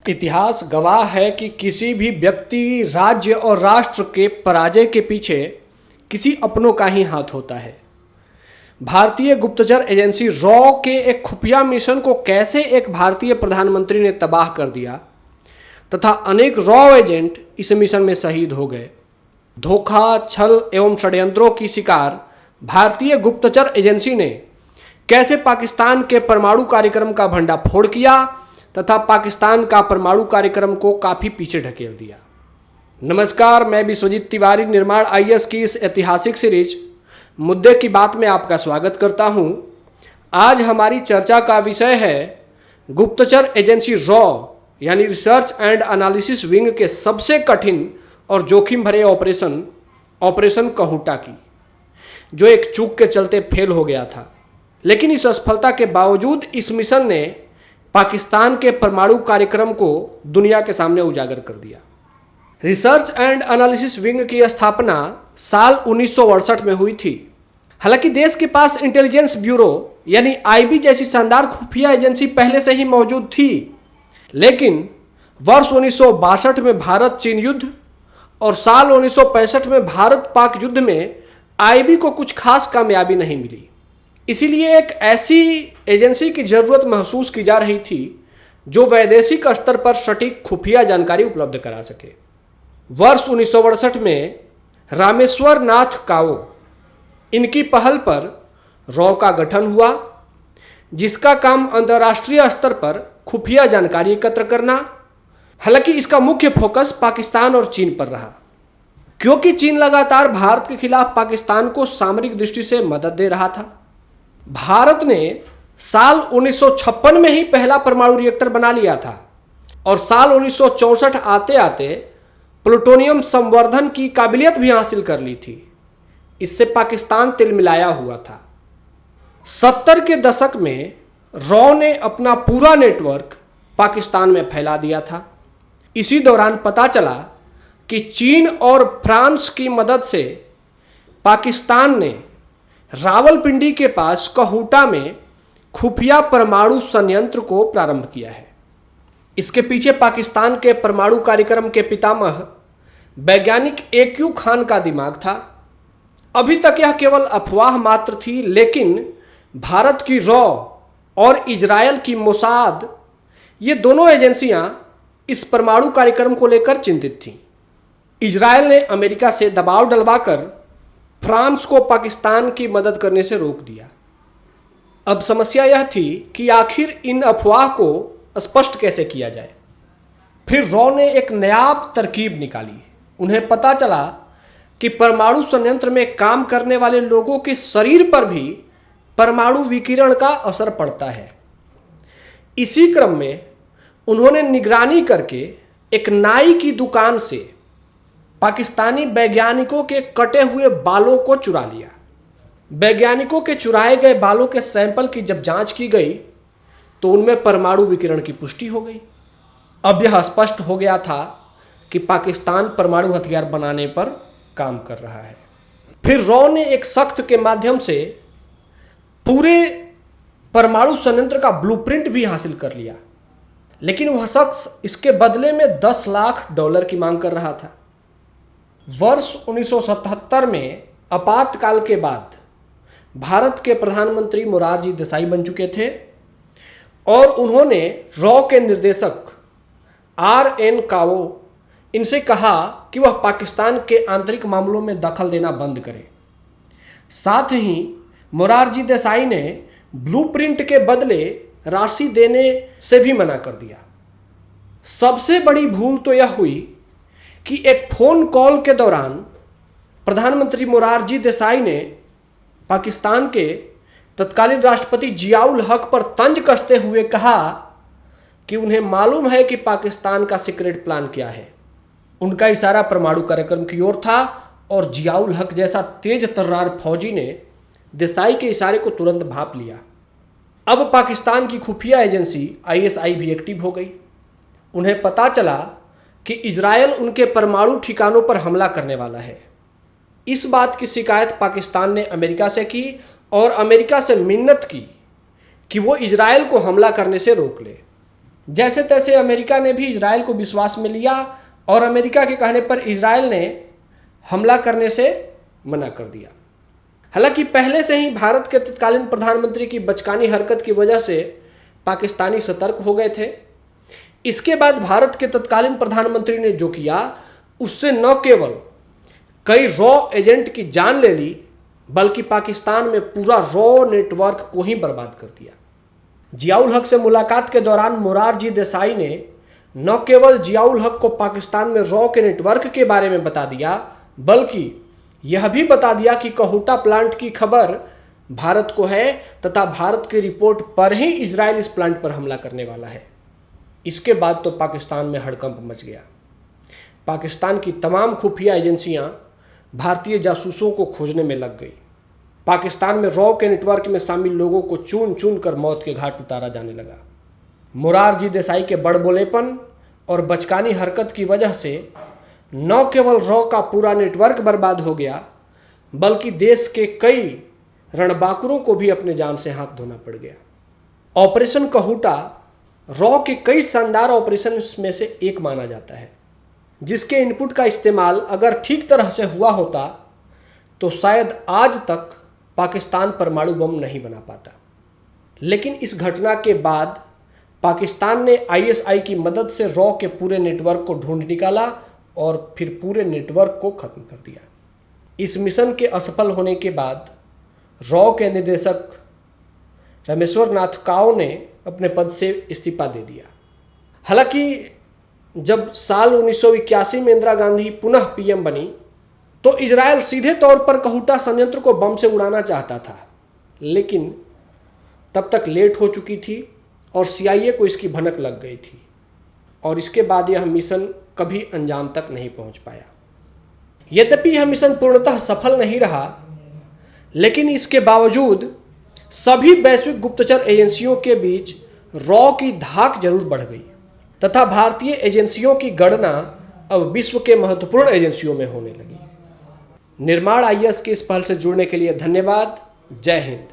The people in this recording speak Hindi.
इतिहास गवाह है कि किसी भी व्यक्ति, राज्य और राष्ट्र के पराजय के पीछे किसी अपनों का ही हाथ होता है। भारतीय गुप्तचर एजेंसी रॉ के एक खुफिया मिशन को कैसे एक भारतीय प्रधानमंत्री ने तबाह कर दिया तथा अनेक रॉ एजेंट इस मिशन में शहीद हो गए। धोखा, छल एवं षड्यंत्रों की शिकार भारतीय गुप्तचर एजेंसी ने कैसे पाकिस्तान के परमाणु कार्यक्रम का भंडाफोड़ किया तथा पाकिस्तान का परमाणु कार्यक्रम को काफ़ी पीछे ढकेल दिया। नमस्कार, मैं विश्वजीत तिवारी निर्माण आईएएस की इस ऐतिहासिक सीरीज मुद्दे की बात में आपका स्वागत करता हूं। आज हमारी चर्चा का विषय है गुप्तचर एजेंसी रॉ यानी रिसर्च एंड एनालिसिस विंग के सबसे कठिन और जोखिम भरे ऑपरेशन कहूटा की, जो एक चूक के चलते फेल हो गया था। लेकिन इस असफलता के बावजूद इस मिशन ने पाकिस्तान के परमाणु कार्यक्रम को दुनिया के सामने उजागर कर दिया। रिसर्च एंड एनालिसिस विंग की स्थापना साल 1968 में हुई थी। हालांकि देश के पास इंटेलिजेंस ब्यूरो यानी आईबी जैसी शानदार खुफिया एजेंसी पहले से ही मौजूद थी, लेकिन वर्ष 1962 में भारत चीन युद्ध और साल 1965 में भारत पाक युद्ध में आईबी को कुछ खास कामयाबी नहीं मिली। इसीलिए एक ऐसी एजेंसी की जरूरत महसूस की जा रही थी जो वैदेशिक स्तर पर सटीक खुफिया जानकारी उपलब्ध करा सके। वर्ष 1968 में रामेश्वर नाथ काओ, इनकी पहल पर रॉ का गठन हुआ, जिसका काम अंतर्राष्ट्रीय स्तर पर खुफिया जानकारी एकत्र करना। हालांकि इसका मुख्य फोकस पाकिस्तान और चीन पर रहा, क्योंकि चीन लगातार भारत के खिलाफ पाकिस्तान को सामरिक दृष्टि से मदद दे रहा था। भारत ने साल 1956 में ही पहला परमाणु रिएक्टर बना लिया था और साल 1964 आते आते प्लूटोनियम संवर्धन की काबिलियत भी हासिल कर ली थी। इससे पाकिस्तान तिलमिलाया हुआ था। 70 के दशक में रॉ ने अपना पूरा नेटवर्क पाकिस्तान में फैला दिया था। इसी दौरान पता चला कि चीन और फ्रांस की मदद से पाकिस्तान ने रावलपिंडी के पास कहूटा में खुफिया परमाणु संयंत्र को प्रारंभ किया है। इसके पीछे पाकिस्तान के परमाणु कार्यक्रम के पितामह वैज्ञानिक AQ खान का दिमाग था। अभी तक यह केवल अफवाह मात्र थी, लेकिन भारत की रॉ और इजरायल की मोसाद, ये दोनों एजेंसियां इस परमाणु कार्यक्रम को लेकर चिंतित थीं। इजरायल ने अमेरिका से दबाव डलवाकर फ्रांस को पाकिस्तान की मदद करने से रोक दिया। अब समस्या यह थी कि आखिर इन अफवाह को स्पष्ट कैसे किया जाए। फिर रॉ ने एक नायाब तरकीब निकाली। उन्हें पता चला कि परमाणु संयंत्र में काम करने वाले लोगों के शरीर पर भी परमाणु विकिरण का असर पड़ता है। इसी क्रम में उन्होंने निगरानी करके एक नाई की दुकान से पाकिस्तानी वैज्ञानिकों के कटे हुए बालों को चुरा लिया। वैज्ञानिकों के चुराए गए बालों के सैंपल की जब जांच की गई तो उनमें परमाणु विकिरण की पुष्टि हो गई। अब यह स्पष्ट हो गया था कि पाकिस्तान परमाणु हथियार बनाने पर काम कर रहा है। फिर रॉ ने एक सख्त के माध्यम से पूरे परमाणु संयंत्र का ब्लूप्रिंट भी हासिल कर लिया, लेकिन वह शख्स इसके बदले में $10 लाख की मांग कर रहा था। वर्ष 1977 में आपातकाल के बाद भारत के प्रधानमंत्री मोरारजी देसाई बन चुके थे और उन्होंने रॉ के निर्देशक RN काओ इनसे कहा कि वह पाकिस्तान के आंतरिक मामलों में दखल देना बंद करें। साथ ही मोरारजी देसाई ने ब्लूप्रिंट के बदले राशि देने से भी मना कर दिया। सबसे बड़ी भूल तो यह हुई कि एक फोन कॉल के दौरान प्रधानमंत्री मोरारजी देसाई ने पाकिस्तान के तत्कालीन राष्ट्रपति जियाउल हक पर तंज कसते हुए कहा कि उन्हें मालूम है कि पाकिस्तान का सीक्रेट प्लान क्या है। उनका इशारा परमाणु कार्यक्रम की ओर था और जियाउल हक जैसा तेज तर्रार फौजी ने देसाई के इशारे को तुरंत भांप लिया। अब पाकिस्तान की खुफिया एजेंसी ISI भी एक्टिव हो गई। उन्हें पता चला कि इजरायल उनके परमाणु ठिकानों पर हमला करने वाला है। इस बात की शिकायत पाकिस्तान ने अमेरिका से की और अमेरिका से मिन्नत की कि वो इजरायल को हमला करने से रोक ले। जैसे तैसे अमेरिका ने भी इजराइल को विश्वास में लिया और अमेरिका के कहने पर इजराइल ने हमला करने से मना कर दिया। हालांकि पहले से ही भारत के तत्कालीन प्रधानमंत्री की बचकानी हरकत की वजह से पाकिस्तानी सतर्क हो गए थे। इसके बाद भारत के तत्कालीन प्रधानमंत्री ने जो किया उससे न केवल कई रॉ एजेंट की जान ले ली बल्कि पाकिस्तान में पूरा रॉ नेटवर्क को ही बर्बाद कर दिया। जियाउल हक से मुलाकात के दौरान मोरारजी देसाई ने न केवल जियाउल हक को पाकिस्तान में रॉ के नेटवर्क के बारे में बता दिया बल्कि यह भी बता दिया कि कहोटा प्लांट की खबर भारत को है तथा भारत की रिपोर्ट पर ही इजराइल इस प्लांट पर हमला करने वाला है। इसके बाद तो पाकिस्तान में हड़कंप मच गया। पाकिस्तान की तमाम खुफिया एजेंसियां भारतीय जासूसों को खोजने में लग गई। पाकिस्तान में रॉ के नेटवर्क में शामिल लोगों को चुन चुन कर मौत के घाट उतारा जाने लगा। मोरारजी देसाई के बड़बोलेपन और बचकानी हरकत की वजह से न केवल रॉ का पूरा नेटवर्क बर्बाद हो गया बल्कि देश के कई रणबांकुरों को भी अपने जान से हाथ धोना पड़ गया। ऑपरेशन कहोटा रॉ के कई शानदार ऑपरेशन में से एक माना जाता है, जिसके इनपुट का इस्तेमाल अगर ठीक तरह से हुआ होता तो शायद आज तक पाकिस्तान परमाणु बम नहीं बना पाता। लेकिन इस घटना के बाद पाकिस्तान ने आईएसआई की मदद से रॉ के पूरे नेटवर्क को ढूंढ निकाला और फिर पूरे नेटवर्क को खत्म कर दिया। इस मिशन के असफल होने के बाद रॉ के निदेशक रामेश्वर नाथ काओ ने अपने पद से इस्तीफा दे दिया। हालांकि जब साल 1981 में इंदिरा गांधी पुनः पीएम बनी तो इजराइल सीधे तौर पर कहोटा संयंत्र को बम से उड़ाना चाहता था, लेकिन तब तक लेट हो चुकी थी और सीआईए को इसकी भनक लग गई थी और इसके बाद यह मिशन कभी अंजाम तक नहीं पहुंच पाया। यद्यपि यह मिशन पूर्णतः सफल नहीं रहा, लेकिन इसके बावजूद सभी वैश्विक गुप्तचर एजेंसियों के बीच रॉ की धाक जरूर बढ़ गई तथा भारतीय एजेंसियों की गणना अब विश्व के महत्वपूर्ण एजेंसियों में होने लगी। निर्माण आईएएस की इस पहल से जुड़ने के लिए धन्यवाद। जय हिंद।